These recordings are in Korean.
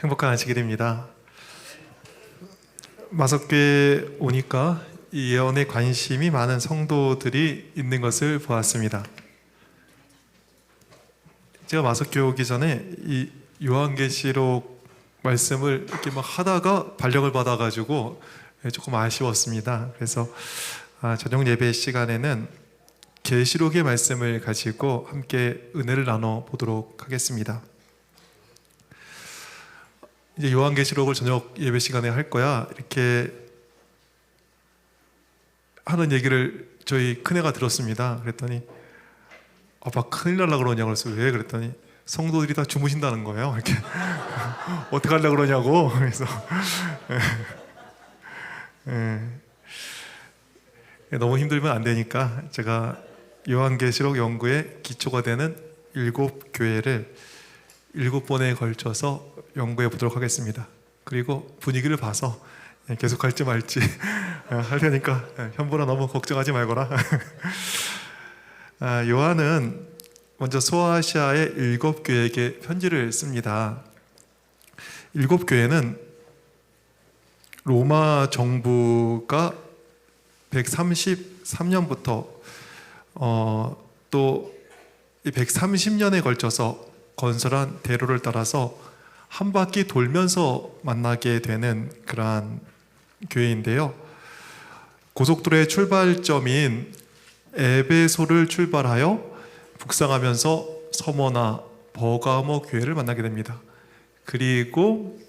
행복한 안식일입니다. 마석교에 오니까 이 예언에 관심이 많은 성도들이 있는 것을 보았습니다. 제가 마석교에 오기 전에 이 요한계시록 말씀을 이렇게 막 하다가 발령을 받아가지고 조금 아쉬웠습니다. 그래서 저녁 예배 시간에는 계시록의 말씀을 가지고 함께 은혜를 나눠 보도록 하겠습니다. 이제 요한계시록을 저녁 예배 시간에 할 거야 이렇게 하는 얘기를 저희 큰애가 들었습니다. 그랬더니 아빠 큰일 날라 그러냐고. 그래서 왜? 그랬더니 성도들이 다 주무신다는 거예요. 이렇게 어떻게 하려고 그러냐고. 그래서 너무 힘들면 안 되니까 제가 요한계시록 연구의 기초가 되는 7교회를 7번에 걸쳐서 연구해 보도록 하겠습니다. 그리고 분위기를 봐서 계속 할지 말지 할 테니까 현보라 너무 걱정하지 말거라. 요한은 먼저 소아시아의 7교회에게 편지를 씁니다. 7교회는 로마 정부가 133년부터 또 130년에 걸쳐서 건설한 대로를 따라서 한 바퀴 돌면서 만나게 되는 그러한 교회인데요. 고속도로의 출발점인 에베소를 출발하여 북상하면서 서머나 버가모 교회를 만나게 됩니다. 그리고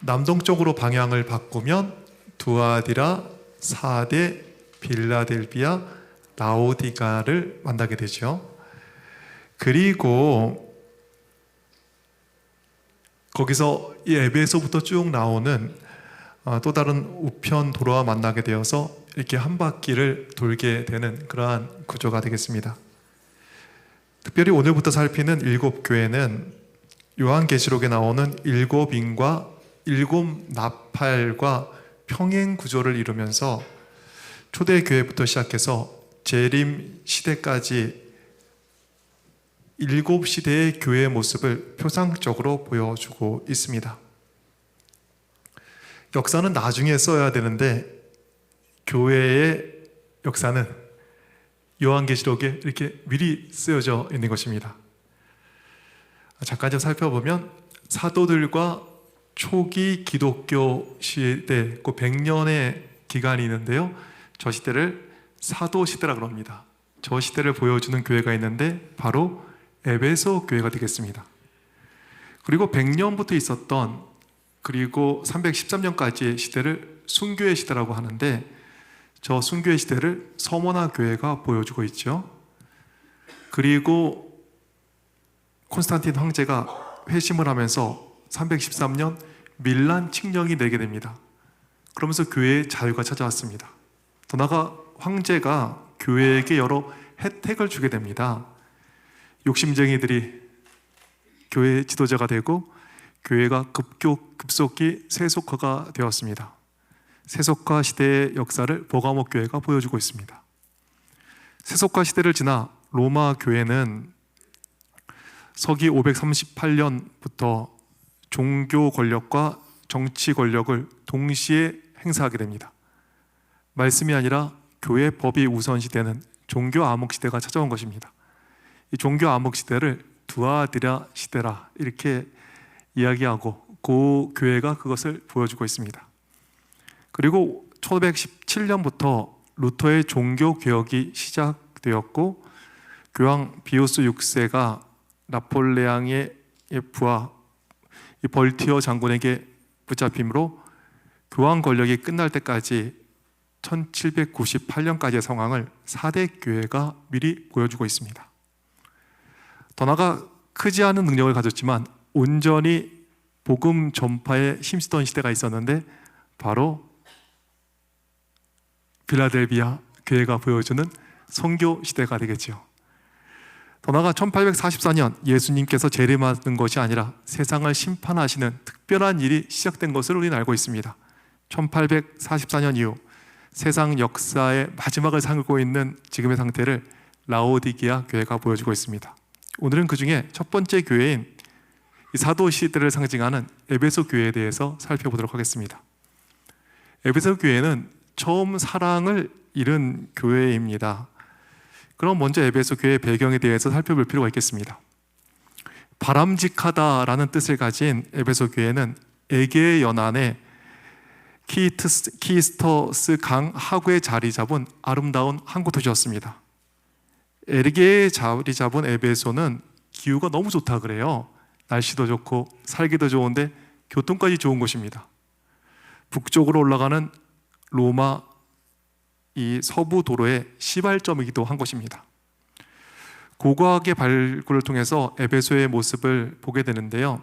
남동쪽으로 방향을 바꾸면 두아디라, 사데, 빌라델비아, 라오디가를 만나게 되죠. 그리고 거기서 이 에베소부터 쭉 나오는 또 다른 우편 도로와 만나게 되어서 이렇게 한 바퀴를 돌게 되는 그러한 구조가 되겠습니다. 특별히 오늘부터 살피는 7교회는 요한계시록에 나오는 7인과 7나팔과 평행 구조를 이루면서 초대교회부터 시작해서 재림 시대까지 7시대의 교회의 모습을 표상적으로 보여주고 있습니다. 역사는 나중에 써야 되는데 교회의 역사는 요한계시록에 이렇게 미리 쓰여져 있는 것입니다. 잠깐 좀 살펴보면 사도들과 초기 기독교 시대, 그 100년의 기간이 있는데요. 저 시대를 사도시대라고 합니다. 저 시대를 보여주는 교회가 있는데 바로 에베소 교회가 되겠습니다. 그리고 100년부터 있었던 그리고 313년까지의 시대를 순교의 시대라고 하는데 저 순교의 시대를 서머나 교회가 보여주고 있죠. 그리고 콘스탄틴 황제가 회심을 하면서 313년 밀란 칙령이 내게 됩니다. 그러면서 교회의 자유가 찾아왔습니다. 더 나아가 황제가 교회에게 여러 혜택을 주게 됩니다. 욕심쟁이들이 교회의 지도자가 되고 교회가 급속히 세속화가 되었습니다. 세속화 시대의 역사를 버가모 교회가 보여주고 있습니다. 세속화 시대를 지나 로마 교회는 서기 538년부터 종교 권력과 정치 권력을 동시에 행사하게 됩니다. 말씀이 아니라 교회 법이 우선 시대는 종교 암흑 시대가 찾아온 것입니다. 이 종교 암흑 시대를 두아디라 시대라 이렇게 이야기하고 그 교회가 그것을 보여주고 있습니다. 그리고 1517년부터 루터의 종교 개혁이 시작되었고 교황 비오스 6세가 나폴레옹의 부하 이 벌티어 장군에게 붙잡힘으로 교황 권력이 끝날 때까지 1798년까지의 상황을 4대 교회가 미리 보여주고 있습니다. 더 나아가 크지 않은 능력을 가졌지만 온전히 복음 전파에 힘쓰던 시대가 있었는데 바로 빌라델비아 교회가 보여주는 선교 시대가 되겠죠. 더 나아가 1844년 예수님께서 재림하는 것이 아니라 세상을 심판하시는 특별한 일이 시작된 것을 우리는 알고 있습니다. 1844년 이후 세상 역사의 마지막을 삼고 있는 지금의 상태를 라오디게아 교회가 보여주고 있습니다. 오늘은 그 중에 첫 번째 교회인 이 사도 시대를 상징하는 에베소 교회에 대해서 살펴보도록 하겠습니다. 에베소 교회는 처음 사랑을 잃은 교회입니다. 그럼 먼저 에베소 교회의 배경에 대해서 살펴볼 필요가 있겠습니다. 바람직하다라는 뜻을 가진 에베소 교회는 에게의 연안에 키스터스 강 하구에 자리 잡은 아름다운 항구 도시였습니다. 에게에 자리 잡은 에베소는 기후가 너무 좋다 그래요. 날씨도 좋고 살기도 좋은데 교통까지 좋은 곳입니다. 북쪽으로 올라가는 로마 이 서부 도로의 시발점이기도 한 곳입니다. 고고학의 발굴을 통해서 에베소의 모습을 보게 되는데요.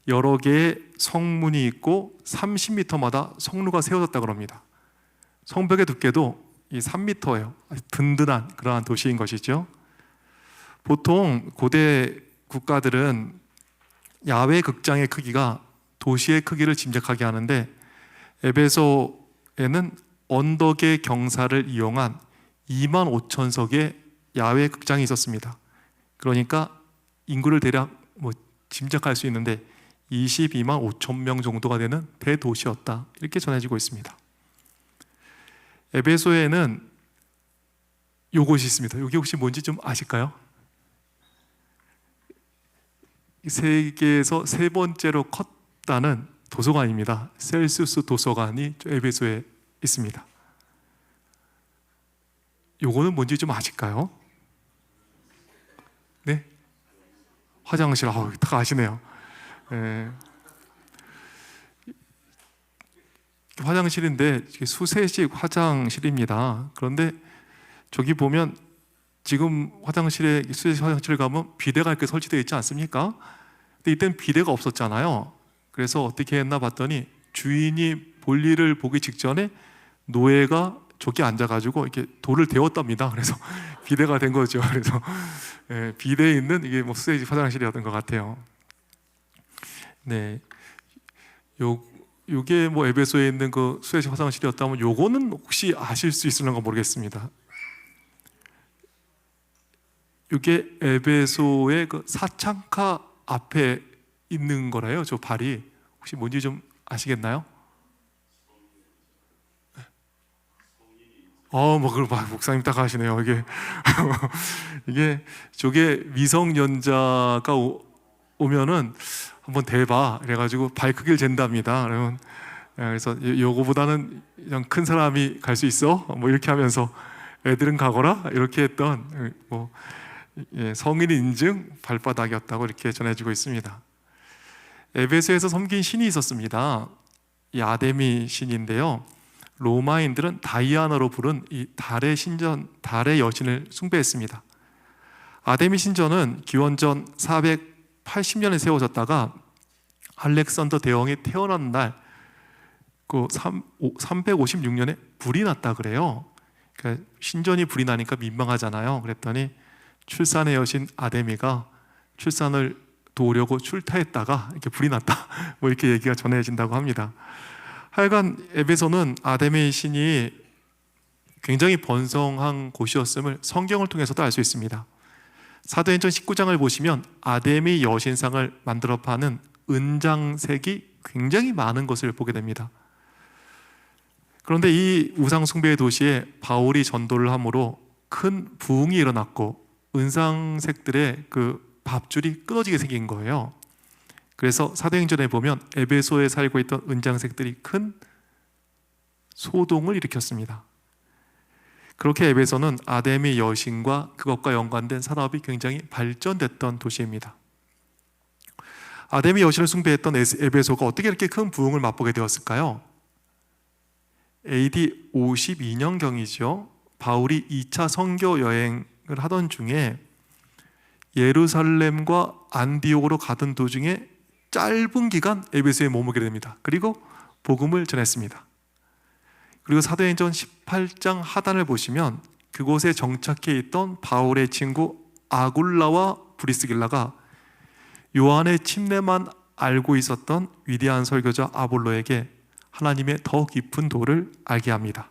여러 개의 성문이 있고 30m마다 성루가 세워졌다고 합니다. 성벽의 두께도 이 3m예요. 든든한 그러한 도시인 것이죠. 보통 고대 국가들은 야외 극장의 크기가 도시의 크기를 짐작하게 하는데 에베소에는 언덕의 경사를 이용한 25,000석의 야외 극장이 있었습니다. 그러니까 인구를 대략 짐작할 수 있는데 22만 5천 명 정도가 되는 대도시였다, 이렇게 전해지고 있습니다. 에베소에는 요것이 있습니다. 이게 혹시 뭔지 좀 아실까요? 세계에서 세 번째로 컸다는 도서관입니다. 셀시우스 도서관이 에베소에 있습니다. 요거는 뭔지 좀 아실까요? 네? 화장실, 다 아시네요. 화장실인데 수세식 화장실입니다. 그런데 저기 보면 지금 수세식 화장실에 가면 비데가 이렇게 설치되어 있지 않습니까? 근데 이때는 비데가 없었잖아요. 그래서 어떻게 했나 봤더니 주인이 볼일을 보기 직전에 노예가 저기 앉아가지고 이렇게 돌을 데웠답니다. 그래서 비데가 된 거죠. 그래서 비데에 있는 이게 수세식 화장실이었던 것 같아요. 네, 요게 에베소에 있는 그 수세식 화장실이었다면 요거는 혹시 아실 수 있을런가 모르겠습니다. 요게 에베소의 그 사창가 앞에 있는 거라요. 저 발이 혹시 뭔지 좀 아시겠나요? 그걸 목사님 딱 하시네요. 저게 미성년자가 오면은 한번 대봐. 그래가지고 발 크기를 잰답니다. 그래서 요거보다는 그냥 큰 사람이 갈 수 있어? 이렇게 하면서 애들은 가거라? 이렇게 했던 성인 인증 발바닥이었다고 이렇게 전해지고 있습니다. 에베소에서 섬긴 신이 있었습니다. 이 아데미 신인데요. 로마인들은 다이아나로 부른 이 달의 신전, 달의 여신을 숭배했습니다. 아데미 신전은 기원전 480년에 세워졌다가 알렉산더 대왕이 태어난 날 356년에 불이 났다 그래요. 그러니까 신전이 불이 나니까 민망하잖아요. 그랬더니 출산의 여신 아데미가 출산을 도우려고 출타했다가 이렇게 불이 났다, 이렇게 얘기가 전해진다고 합니다. 하여간 에베소는 아데미 신이 굉장히 번성한 곳이었음을 성경을 통해서도 알 수 있습니다. 사도행전 19장을 보시면 아데미 여신상을 만들어 파는 은장색이 굉장히 많은 것을 보게 됩니다. 그런데 이 우상 숭배의 도시에 바울이 전도를 함으로 큰 부흥이 일어났고 은상색들의 그 밥줄이 끊어지게 생긴 거예요. 그래서 사도행전에 보면 에베소에 살고 있던 은장색들이 큰 소동을 일으켰습니다. 그렇게 에베소는 아데미 여신과 그것과 연관된 산업이 굉장히 발전됐던 도시입니다. 아데미 여신을 숭배했던 에베소가 어떻게 이렇게 큰 부흥을 맛보게 되었을까요? AD 52년경이죠. 바울이 2차 선교 여행을 하던 중에 예루살렘과 안디옥으로 가던 도중에 짧은 기간 에베소에 머무게 됩니다. 그리고 복음을 전했습니다. 그리고 사도행전 18장 하단을 보시면 그곳에 정착해 있던 바울의 친구 아굴라와 브리스길라가 요한의 침례만 알고 있었던 위대한 설교자 아볼로에게 하나님의 더 깊은 도를 알게 합니다.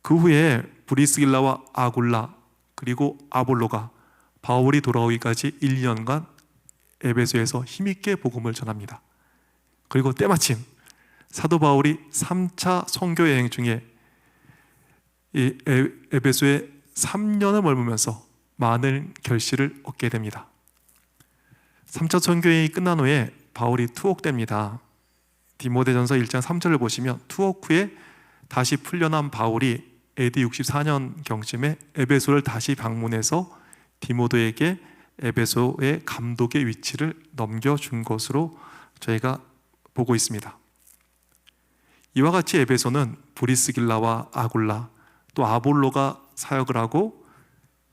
그 후에 브리스길라와 아굴라 그리고 아볼로가 바울이 돌아오기까지 1년간 에베소에서 힘있게 복음을 전합니다. 그리고 때마침 사도 바울이 3차 선교 여행 중에 이 에베소에 3년을 머물면서 많은 결실을 얻게 됩니다. 3차 선교 여행이 끝난 후에 바울이 투옥됩니다. 디모데전서 1장 3절을 보시면 투옥 후에 다시 풀려난 바울이 AD 64년 경쯤에 에베소를 다시 방문해서 디모데에게 에베소의 감독의 위치를 넘겨준 것으로 저희가 보고 있습니다. 이와 같이 에베소는 브리스길라와 아굴라 또 아볼로가 사역을 하고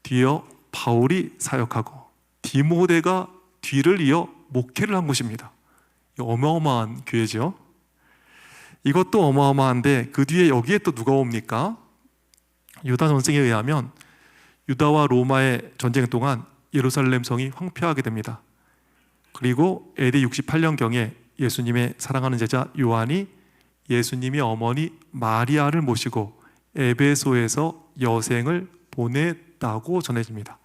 뒤이어 바울이 사역하고 디모데가 뒤를 이어 목회를 한 곳입니다. 어마어마한 교회죠. 이것도 어마어마한데 그 뒤에 여기에 또 누가 옵니까? 유다 전쟁에 의하면 유다와 로마의 전쟁 동안 예루살렘 성이 황폐하게 됩니다. 그리고 AD 68년경에 예수님의 사랑하는 제자 요한이 예수님의 어머니 마리아를 모시고 에베소에서 여생을 보냈다고 전해집니다.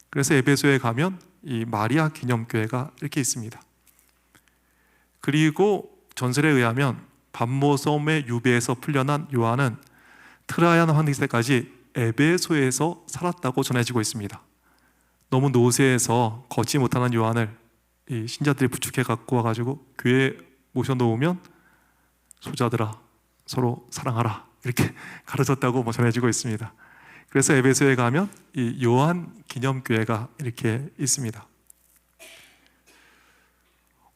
그래서 에베소에 가면 이 마리아 기념교회가 이렇게 있습니다. 그리고 전설에 의하면 밤모섬의 유배에서 풀려난 요한은 트라이안 황제 때까지 에베소에서 살았다고 전해지고 있습니다. 너무 노쇠해서 걷지 못하는 요한을 이 신자들이 부축해 갖고 와가지고 교회에 모셔놓으면 소자들아 서로 사랑하라 이렇게 가르쳤다고 전해지고 있습니다. 그래서 에베소에 가면 이 요한 기념교회가 이렇게 있습니다.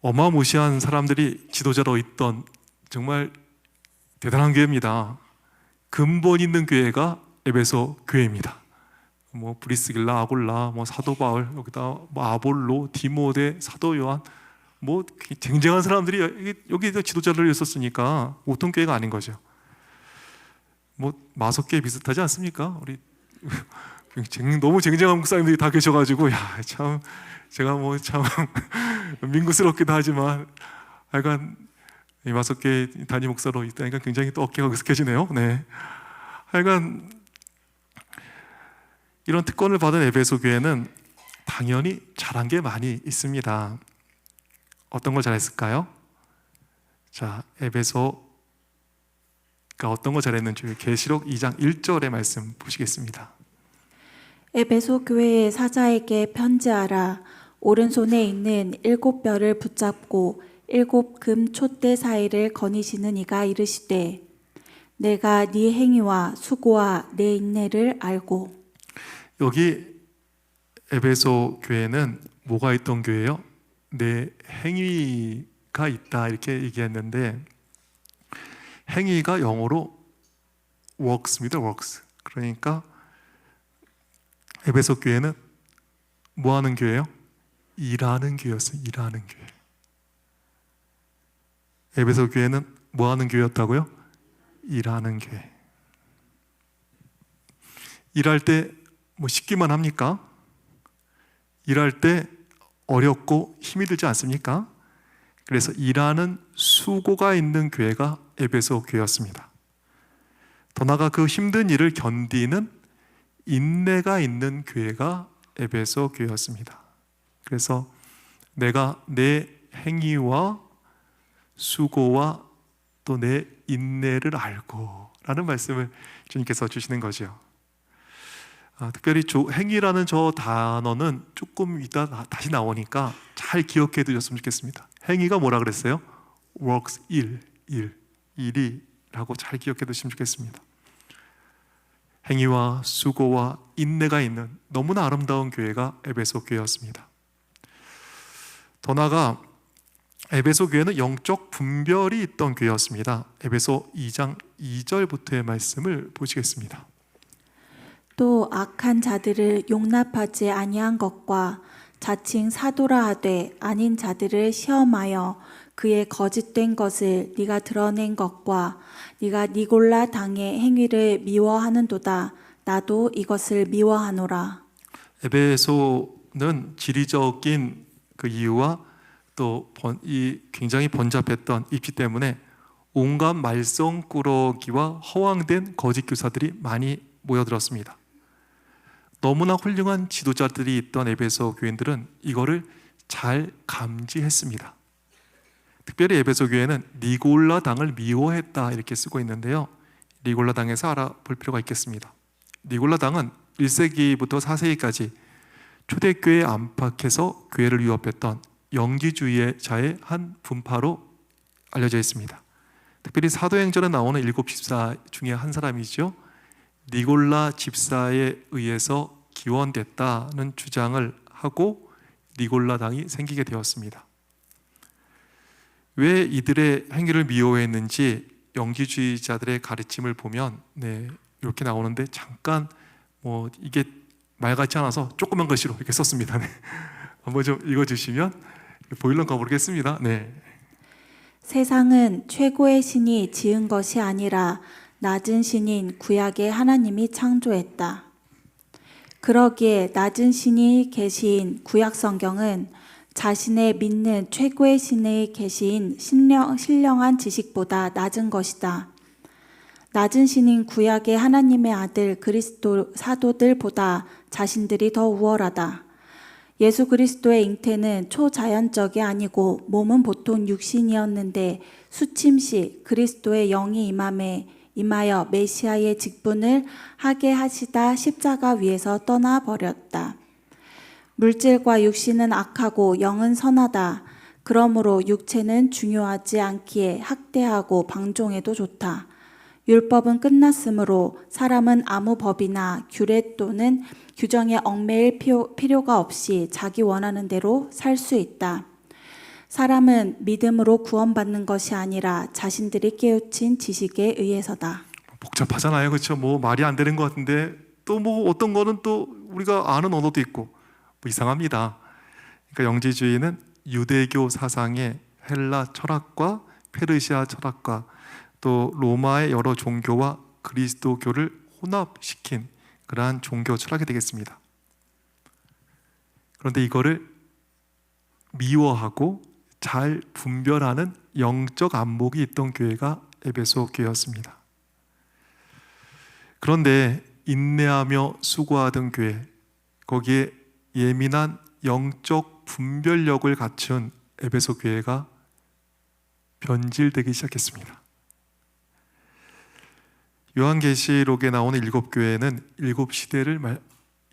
어마무시한 사람들이 지도자로 있던 정말 대단한 교회입니다. 근본 있는 교회가 에베소 교회입니다. 뭐 브리스길라, 아골라, 뭐 사도 바울, 여기다 뭐 아볼로, 디모데, 사도 요한, 뭐 쟁쟁한 사람들이 여기 지도자를 있었으니까 보통 교회가 아닌 거죠. 뭐 마석교회 비슷하지 않습니까? 우리 너무 쟁쟁한 목사님들이 다 계셔가지고 야 참 제가 뭐 참 민구스럽기도 하지만 하여간 이 마석교회 담임 목사로 있다니까 굉장히 또 어깨가 으쓱해지네요. 네, 하여간 이런 특권을 받은 에베소 교회는 당연히 잘한 게 많이 있습니다. 어떤 걸 잘했을까요? 자, 에베소가 어떤 걸 잘했는지 계시록 2장 1절의 말씀 보시겠습니다. 에베소 교회의 사자에게 편지하라. 오른손에 있는 7뼈를 붙잡고 7금 촛대 사이를 거니시는 이가 이르시되 내가 네 행위와 수고와 내 인내를 알고. 여기 에베소 교회는 뭐가 있던 교회예요? 내 행위가 있다 이렇게 얘기했는데 행위가 영어로 works입니다. works. 그러니까 에베소 교회는 뭐 하는 교회예요? 일하는 교회였어요. 일하는 교회. 에베소 교회는 뭐 하는 교회였다고요? 일하는 교회. 일할 때 뭐 쉽기만 합니까? 일할 때 어렵고 힘이 들지 않습니까? 그래서 일하는 수고가 있는 교회가 에베소 교회였습니다. 더 나아가 그 힘든 일을 견디는 인내가 있는 교회가 에베소 교회였습니다. 그래서 내가 내 행위와 수고와 또 내 인내를 알고 라는 말씀을 주님께서 주시는 거죠. 특별히 행위라는 저 단어는 조금 이따 다시 나오니까 잘 기억해 두셨으면 좋겠습니다. 행위가 뭐라 그랬어요? works, 일이라고 잘 기억해 두시면 좋겠습니다. 행위와 수고와 인내가 있는 너무나 아름다운 교회가 에베소 교회였습니다. 더 나아가 에베소 교회는 영적 분별이 있던 교회였습니다. 에베소 2장 2절부터의 말씀을 보시겠습니다. 또 악한 자들을 용납하지 아니한 것과 자칭 사도라 하되 아닌 자들을 시험하여 그의 거짓된 것을 네가 드러낸 것과 네가 니골라 당의 행위를 미워하는도다. 나도 이것을 미워하노라. 에베소는 지리적인 그 이유와 또 이 굉장히 번잡했던 입지 때문에 온갖 말썽꾸러기와 허황된 거짓 교사들이 많이 모여들었습니다. 너무나 훌륭한 지도자들이 있던 에베소 교인들은 이거를 잘 감지했습니다. 특별히 에베소 교회는 니골라 당을 미워했다 이렇게 쓰고 있는데요. 니골라 당에서 알아볼 필요가 있겠습니다. 니골라 당은 1세기부터 4세기까지 초대교회 안팎에서 교회를 위협했던 영지주의자의 한 분파로 알려져 있습니다. 특별히 사도행전에 나오는 7 집사 중에 한 사람이죠. 니골라 집사에 의해서 기원됐다는 주장을 하고 니골라 당이 생기게 되었습니다. 왜 이들의 행위를 미워했는지 영지주의자들의 가르침을 보면 이렇게 나오는데 잠깐 이게 말 같지 않아서 조그만 글씨로 이렇게 썼습니다. 한번 좀 읽어주시면 보일런가 모르겠습니다. 세상은 최고의 신이 지은 것이 아니라 낮은 신인 구약의 하나님이 창조했다. 그러기에 낮은 신이 계시인 구약 성경은 자신의 믿는 최고의 신의 계시인 신령한 지식보다 낮은 것이다. 낮은 신인 구약의 하나님의 아들 그리스도 사도들보다 자신들이 더 우월하다. 예수 그리스도의 잉태는 초자연적이 아니고 몸은 보통 육신이었는데 수침시 그리스도의 영이 임하여 메시아의 직분을 하게 하시다 십자가 위에서 떠나버렸다. 물질과 육신은 악하고 영은 선하다. 그러므로 육체는 중요하지 않기에 학대하고 방종해도 좋다. 율법은 끝났으므로 사람은 아무 법이나 규례 또는 규정에 얽매일 필요가 없이 자기 원하는 대로 살 수 있다. 사람은 믿음으로 구원받는 것이 아니라 자신들이 깨우친 지식에 의해서다. 복잡하잖아요, 그렇죠? 말이 안 되는 것 같은데 또 어떤 거는 또 우리가 아는 언어도 있고 이상합니다. 그러니까 영지주의는 유대교 사상의 헬라 철학과 페르시아 철학과 또 로마의 여러 종교와 그리스도교를 혼합시킨 그러한 종교 철학이 되겠습니다. 그런데 이거를 미워하고 잘 분별하는 영적 안목이 있던 교회가 에베소 교회였습니다. 그런데 인내하며 수고하던 교회, 거기에 예민한 영적 분별력을 갖춘 에베소 교회가 변질되기 시작했습니다. 요한계시록에 나오는 7교회는 7시대를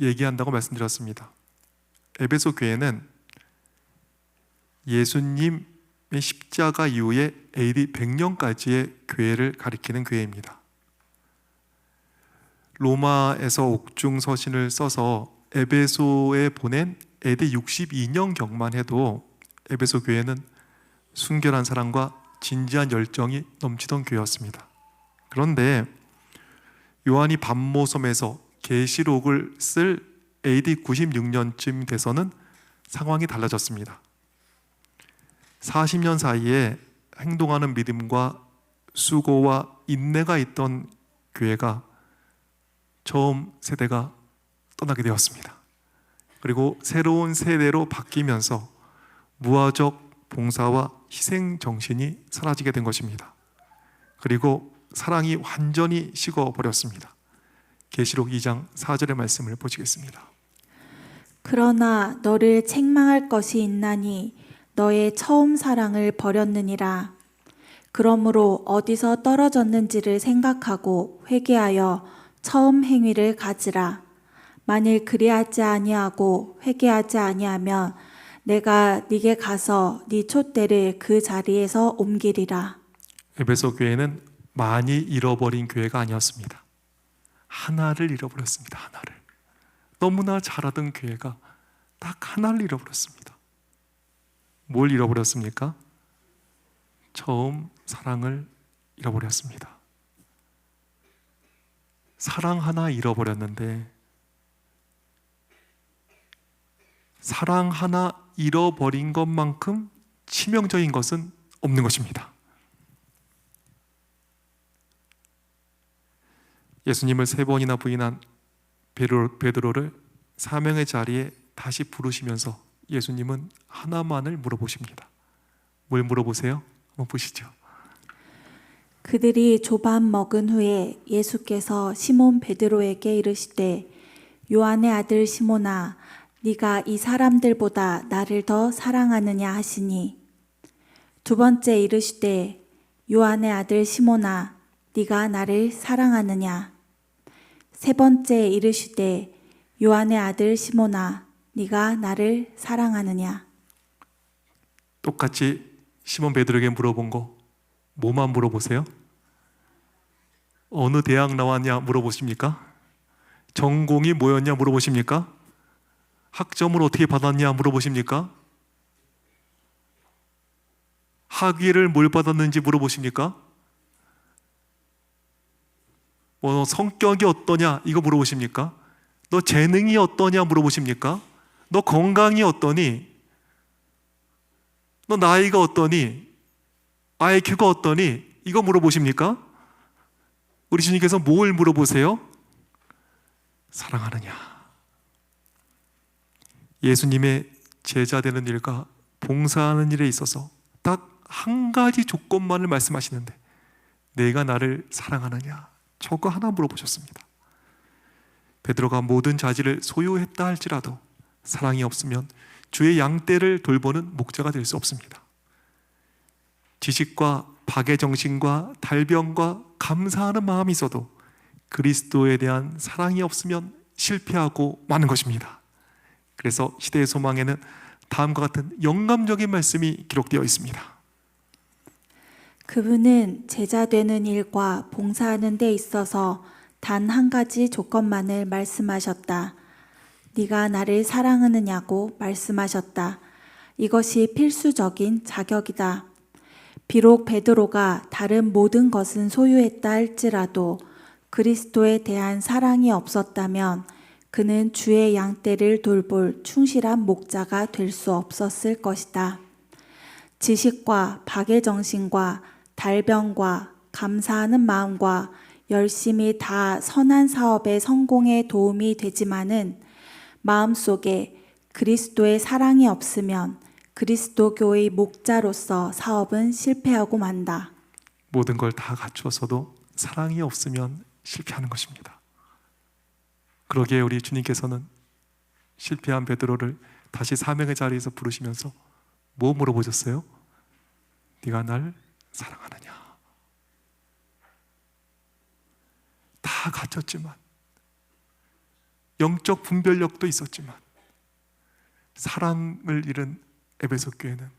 얘기한다고 말씀드렸습니다. 에베소 교회는 예수님의 십자가 이후에 AD 100년까지의 교회를 가리키는 교회입니다. 로마에서 옥중 서신을 써서 에베소에 보낸 AD 62년경만 해도 에베소 교회는 순결한 사랑과 진지한 열정이 넘치던 교회였습니다. 그런데 요한이 반모섬에서 계시록을 쓸 AD 96년쯤 돼서는 상황이 달라졌습니다. 40년 사이에 행동하는 믿음과 수고와 인내가 있던 교회가 처음 세대가 떠나게 되었습니다. 그리고 새로운 세대로 바뀌면서 무화적 봉사와 희생 정신이 사라지게 된 것입니다. 그리고 사랑이 완전히 식어버렸습니다. 계시록 2장 4절의 말씀을 보시겠습니다. 그러나 너를 책망할 것이 있나니 너의 처음 사랑을 버렸느니라. 그러므로 어디서 떨어졌는지를 생각하고 회개하여 처음 행위를 가지라. 만일 그리하지 아니하고 회개하지 아니하면 내가 네게 가서 네 촛대를 그 자리에서 옮기리라. 에베소 교회는 많이 잃어버린 교회가 아니었습니다. 하나를 잃어버렸습니다. 하나를. 너무나 잘하던 교회가 딱 하나를 잃어버렸습니다. 뭘 잃어버렸습니까? 처음 사랑을 잃어버렸습니다. 사랑 하나 잃어버렸는데 사랑 하나 잃어버린 것만큼 치명적인 것은 없는 것입니다. 예수님을 3번이나 부인한 베드로를 사명의 자리에 다시 부르시면서 예수님은 하나만을 물어보십니다. 뭘 물어보세요? 한번 보시죠. 그들이 조반 먹은 후에 예수께서 시몬 베드로에게 이르시되 요한의 아들 시몬아 네가 이 사람들보다 나를 더 사랑하느냐 하시니 두 번째 이르시되 요한의 아들 시몬아 네가 나를 사랑하느냐 세 번째 이르시되 요한의 아들 시몬아 네가 나를 사랑하느냐. 똑같이 시몬 베드로에게 물어본 거 뭐만 물어보세요? 어느 대학 나왔냐 물어보십니까? 전공이 뭐였냐 물어보십니까? 학점을 어떻게 받았냐 물어보십니까? 학위를 뭘 받았는지 물어보십니까? 뭐 성격이 어떠냐 이거 물어보십니까? 너 재능이 어떠냐 물어보십니까? 너 건강이 어떠니? 너 나이가 어떠니? IQ가 어떠니? 이거 물어보십니까? 우리 주님께서 뭘 물어보세요? 사랑하느냐? 예수님의 제자 되는 일과 봉사하는 일에 있어서 딱 한 가지 조건만을 말씀하시는데 내가 나를 사랑하느냐? 저거 하나 물어보셨습니다. 베드로가 모든 자질을 소유했다 할지라도 사랑이 없으면 주의 양떼를 돌보는 목자가 될 수 없습니다. 지식과 박의 정신과 달병과 감사하는 마음이 있어도 그리스도에 대한 사랑이 없으면 실패하고 마는 것입니다. 그래서 시대의 소망에는 다음과 같은 영감적인 말씀이 기록되어 있습니다. 그분은 제자 되는 일과 봉사하는 데 있어서 단 한 가지 조건만을 말씀하셨다. 네가 나를 사랑하느냐고 말씀하셨다. 이것이 필수적인 자격이다. 비록 베드로가 다른 모든 것은 소유했다 할지라도 그리스도에 대한 사랑이 없었다면 그는 주의 양떼를 돌볼 충실한 목자가 될 수 없었을 것이다. 지식과 박의 정신과 달병과 감사하는 마음과 열심히 다 선한 사업의 성공에 도움이 되지만은 마음속에 그리스도의 사랑이 없으면 그리스도교의 목자로서 사업은 실패하고 만다. 모든 걸 다 갖추어서도 사랑이 없으면 실패하는 것입니다. 그러기에 우리 주님께서는 실패한 베드로를 다시 사명의 자리에서 부르시면서 뭐 물어보셨어요? 네가 날 사랑하느냐? 다 갖췄지만 영적 분별력도 있었지만 사랑을 잃은 에베소 교회는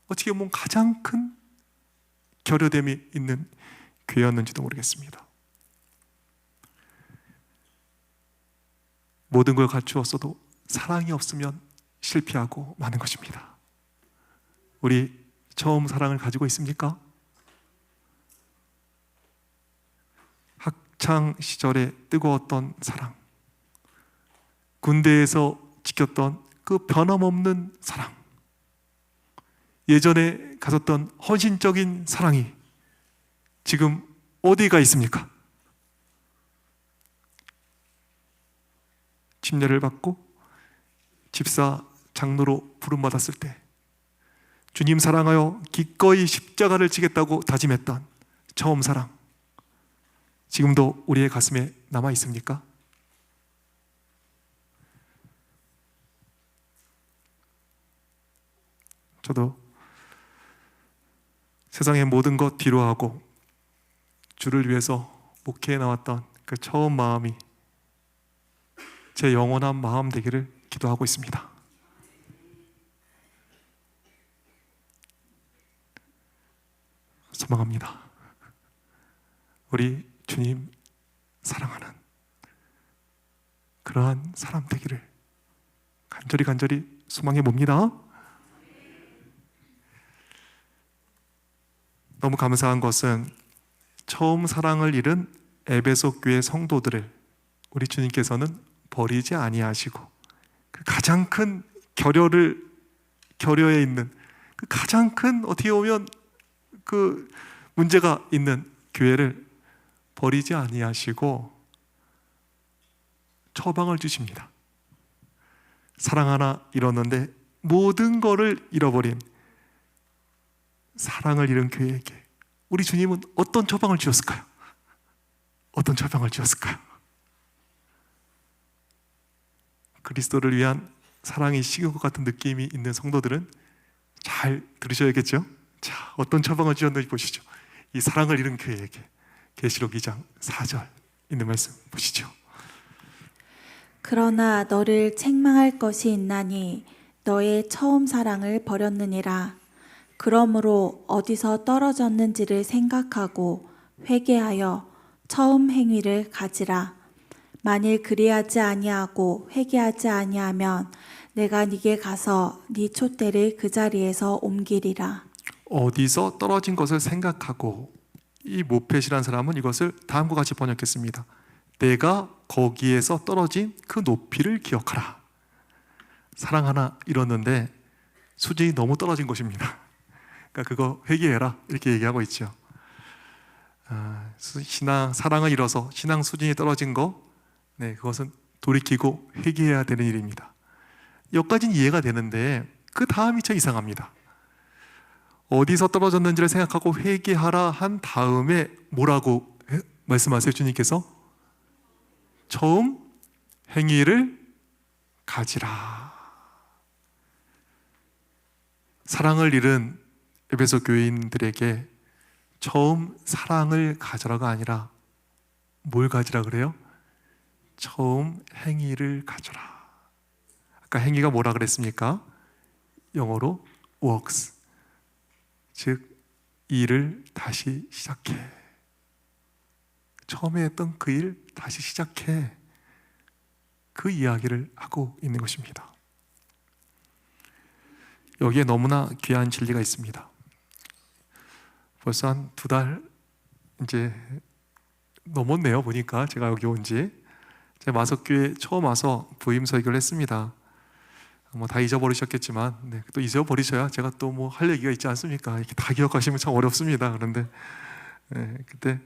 어떻게 보면 가장 큰 결여됨이 있는 교회였는지도 모르겠습니다. 모든 걸 갖추었어도 사랑이 없으면 실패하고 마는 것입니다. 우리 처음 사랑을 가지고 있습니까? 학창 시절에 뜨거웠던 사랑, 군대에서 지켰던 그 변함없는 사랑, 예전에 가졌던 헌신적인 사랑이 지금 어디가 있습니까? 침례를 받고 집사 장로로 부름받았을 때 주님 사랑하여 기꺼이 십자가를 지겠다고 다짐했던 처음 사랑, 지금도 우리의 가슴에 남아 있습니까? 저도 세상의 모든 것 뒤로하고 주를 위해서 목회에 나왔던 그 처음 마음이 제 영원한 마음 되기를 기도하고 있습니다. 소망합니다. 우리 주님 사랑하는 그러한 사람 되기를 간절히 소망해 봅니다. 너무 감사한 것은 처음 사랑을 잃은 에베소 교회 성도들을 우리 주님께서는 버리지 아니하시고 그 가장 큰 결여에 있는 그 가장 큰 어떻게 보면 그 문제가 있는 교회를 버리지 아니하시고 처방을 주십니다. 사랑 하나 잃었는데 모든 것을 잃어버린 사랑을 잃은 교회에게 우리 주님은 어떤 처방을 주었을까요? 어떤 처방을 주었을까요? 그리스도를 위한 사랑이 식은 것 같은 느낌이 있는 성도들은 잘 들으셔야겠죠? 자, 어떤 처방을 주셨는지 보시죠. 이 사랑을 잃은 교회에게 계시록 2장 4절 있는 말씀 보시죠. 그러나 너를 책망할 것이 있나니 너의 처음 사랑을 버렸느니라. 그러므로 어디서 떨어졌는지를 생각하고 회개하여 처음 행위를 가지라. 만일 그리하지 아니하고 회개하지 아니하면 내가 네게 가서 네 촛대를 그 자리에서 옮기리라. 어디서 떨어진 것을 생각하고, 이 모펫이라는 사람은 이것을 다음과 같이 번역했습니다. 내가 거기에서 떨어진 그 높이를 기억하라. 사랑 하나 잃었는데 수준이 너무 떨어진 것입니다. 그러니까 그거 회개해라 이렇게 얘기하고 있죠. 신앙 사랑을 잃어서 신앙 수준이 떨어진 거, 그것은 돌이키고 회개해야 되는 일입니다. 여기까지는 이해가 되는데 그 다음이 참 이상합니다. 어디서 떨어졌는지를 생각하고 회개하라 한 다음에 뭐라고 말씀하세요? 주님께서 처음 행위를 가지라. 사랑을 잃은 에베소 교인들에게 처음 사랑을 가져라가 아니라 뭘 가지라 그래요? 처음 행위를 가져라. 아까 행위가 뭐라 그랬습니까? 영어로 works, 즉 일을 다시 시작해. 처음에 했던 그 일 다시 시작해. 그 이야기를 하고 있는 것입니다. 여기에 너무나 귀한 진리가 있습니다. 벌써 한 2달 이제 넘었네요. 보니까 제가 여기 온지. 제가 마석교회 처음 와서 부임 설교를 했습니다. 다 잊어버리셨겠지만, 또 잊어버리셔야 제가 또 뭐 할 얘기가 있지 않습니까? 이렇게 다 기억하시면 참 어렵습니다. 그런데 그때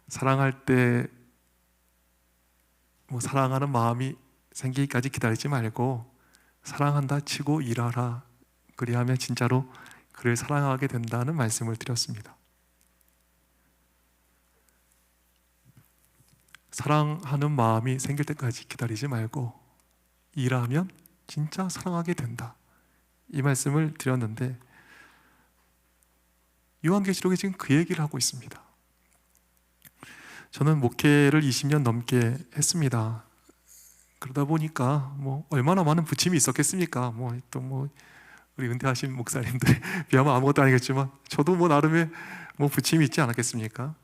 사랑할 때 뭐 사랑하는 마음이 생기기까지 기다리지 말고 사랑한다 치고 일하라. 그리하면 진짜로 그를 사랑하게 된다는 말씀을 드렸습니다. 사랑하는 마음이 생길 때까지 기다리지 말고 일하면 진짜 사랑하게 된다. 이 말씀을 드렸는데 요한계시록에 지금 그 얘기를 하고 있습니다. 저는 목회를 20년 넘게 했습니다. 그러다 보니까 뭐 얼마나 많은 부침이 있었겠습니까? 우리 은퇴하신 목사님들 비하면 아무것도 아니겠지만 저도 뭐 나름의 뭐 부침이 있지 않았겠습니까?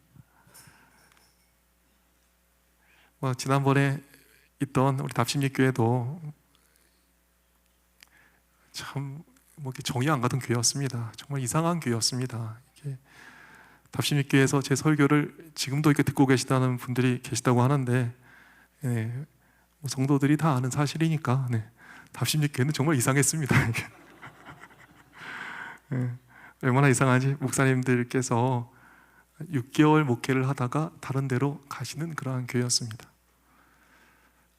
지난번에 있던 우리 답심리교회도 참 이렇게 정이 안 가던 교회였습니다. 정말 이상한 교회였습니다. 답심리교회에서 제 설교를 지금도 이렇게 듣고 계시다는 분들이 계시다고 하는데, 성도들이 다 아는 사실이니까 답심리교회는 정말 이상했습니다. 얼마나 이상한지 목사님들께서 6개월 목회를 하다가 다른 데로 가시는 그러한 교회였습니다.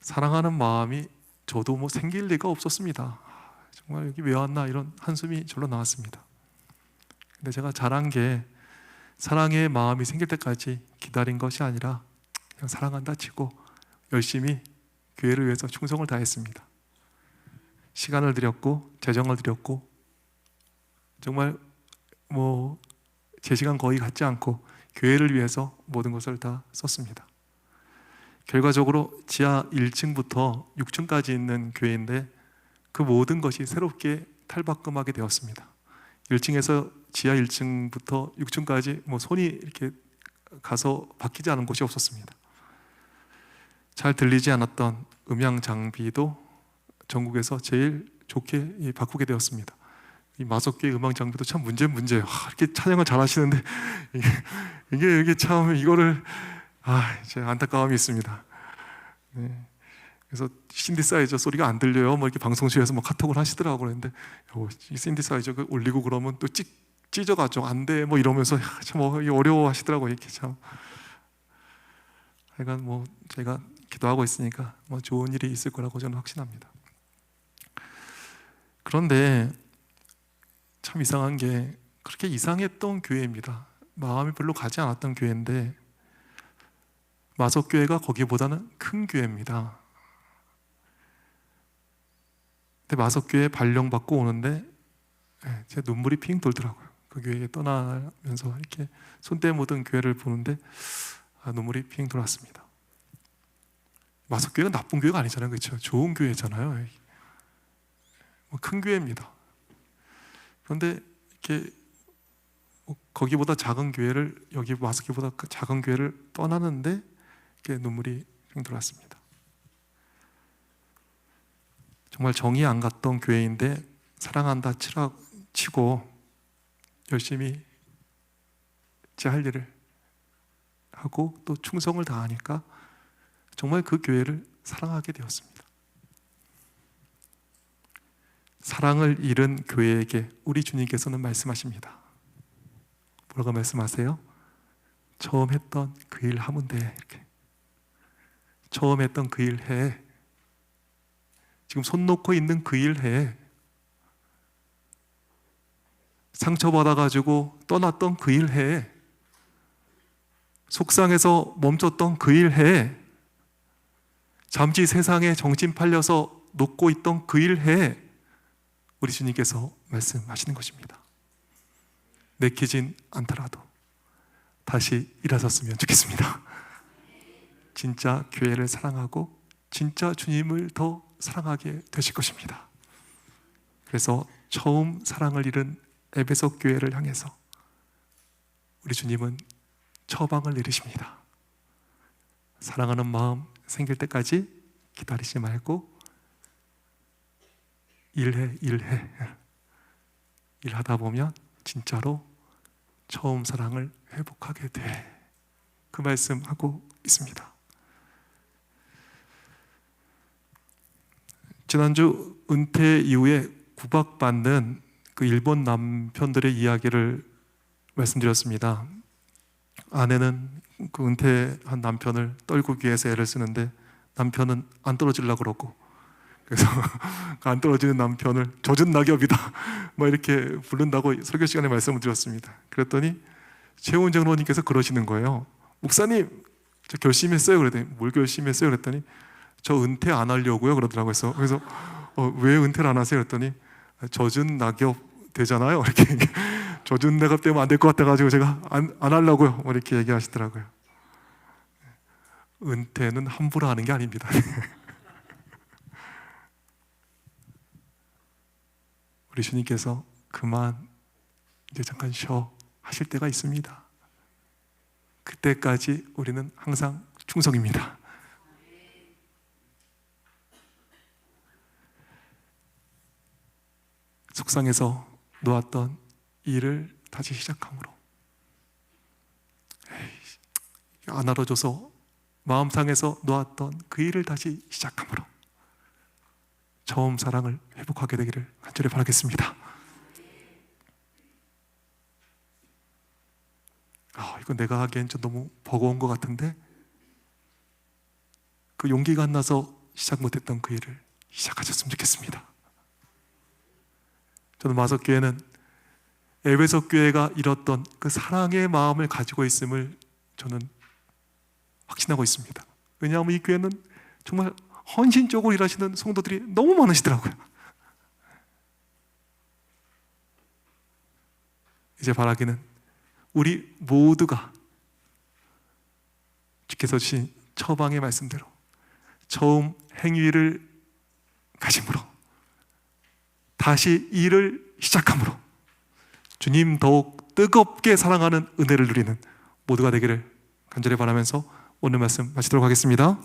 사랑하는 마음이 저도 뭐 생길 리가 없었습니다. 정말 여기 왜 왔나 이런 한숨이 절로 나왔습니다. 근데 제가 잘한 게 사랑의 마음이 생길 때까지 기다린 것이 아니라 그냥 사랑한다 치고 열심히 교회를 위해서 충성을 다했습니다. 시간을 드렸고 재정을 드렸고 정말 제 시간 거의 갖지 않고 교회를 위해서 모든 것을 다 썼습니다. 결과적으로 지하 1층부터 6층까지 있는 교회인데 그 모든 것이 새롭게 탈바꿈하게 되었습니다. 1층에서 지하 1층부터 6층까지 손이 이렇게 가서 바뀌지 않은 곳이 없었습니다. 잘 들리지 않았던 음향 장비도 전국에서 제일 좋게 바꾸게 되었습니다. 이 마석교회 음악 장비도 참 문제예요. 이렇게 찬양을 잘 하시는데 이게 참 이거를 제 안타까움이 있습니다. 그래서 신디사이저 소리가 안 들려요. 이렇게 방송실에서 카톡을 하시더라고요. 그런데 이 신디사이저 올리고 그러면 또 찢어가죠. 안 돼. 이러면서 참 어려워하시더라고요. 이렇게 참. 하여간 제가 기도하고 있으니까 좋은 일이 있을 거라고 저는 확신합니다. 그런데 참 이상한 게 그렇게 이상했던 교회입니다. 마음이 별로 가지 않았던 교회인데 마석교회가 거기보다는 큰 교회입니다. 근데 마석교회 발령받고 오는데 제 눈물이 핑 돌더라고요. 그 교회에 떠나면서 이렇게 손때 묻은 교회를 보는데 눈물이 핑 돌았습니다. 마석교회가 나쁜 교회가 아니잖아요, 그렇죠? 좋은 교회잖아요. 큰 교회입니다. 그런데 이렇게 거기보다 작은 교회를, 여기 마석교회보다 작은 교회를 떠나는데 이렇게 눈물이 핑 돌았습니다. 정말 정이 안 갔던 교회인데 사랑한다 치고 열심히 제 할 일을 하고 또 충성을 다하니까 정말 그 교회를 사랑하게 되었습니다. 사랑을 잃은 교회에게 우리 주님께서는 말씀하십니다. 뭐라고 말씀하세요? 처음 했던 그 일 하면 돼. 이렇게. 처음 했던 그 일 해. 지금 손 놓고 있는 그 일 해. 상처받아가지고 떠났던 그 일 해. 속상해서 멈췄던 그 일 해. 잠시 세상에 정신 팔려서 놓고 있던 그 일 해. 우리 주님께서 말씀하시는 것입니다. 내키진 않더라도 다시 일하셨으면 좋겠습니다. 진짜 교회를 사랑하고 진짜 주님을 더 사랑하게 되실 것입니다. 그래서 처음 사랑을 잃은 에베소 교회를 향해서 우리 주님은 처방을 내리십니다. 사랑하는 마음 생길 때까지 기다리지 말고 일해. 일하다 보면 진짜로 처음 사랑을 회복하게 돼. 그 말씀하고 있습니다. 지난주 은퇴 이후에 구박받는 그 일본 남편들의 이야기를 말씀드렸습니다. 아내는 그 은퇴한 남편을 떨구기 위해서 애를 쓰는데 남편은 안 떨어지려고 그러고, 그래서 안 떨어지는 남편을 젖은 낙엽이다 뭐 이렇게 부른다고 설교 시간에 말씀을 드렸습니다. 그랬더니 최훈 장로님께서 그러시는 거예요. 목사님, 저 결심했어요. 그랬더니 뭘 결심했어요? 그랬더니 저 은퇴 안 하려고요 그러더라고요. 그래서 왜 은퇴를 안 하세요? 그랬더니 젖은 낙엽 되잖아요. 이렇게 젖은 낙엽 되면 안 될 것 같아가지고 제가 안 하려고요. 뭐 이렇게 얘기하시더라고요. 은퇴는 함부로 하는 게 아닙니다. 우리 주님께서 그만 이제 잠깐 쉬어 하실 때가 있습니다. 그때까지 우리는 항상 충성입니다. 속상해서 놓았던 일을 다시 시작함으로, 안 알아줘서 마음 상해서 놓았던 그 일을 다시 시작함으로 처음 사랑을 회복하게 되기를 간절히 바라겠습니다. 이건 내가 하기엔 좀 너무 버거운 것 같은데, 그 용기가 안 나서 시작 못했던 그 일을 시작하셨으면 좋겠습니다. 저는 마석교회는 에베소 교회가 잃었던 그 사랑의 마음을 가지고 있음을 저는 확신하고 있습니다. 왜냐하면 이 교회는 정말 헌신적으로 일하시는 성도들이 너무 많으시더라고요. 이제 바라기는 우리 모두가 주께서 주신 처방의 말씀대로 처음 행위를 가짐으로 다시 일을 시작함으로 주님 더욱 뜨겁게 사랑하는 은혜를 누리는 모두가 되기를 간절히 바라면서 오늘 말씀 마치도록 하겠습니다.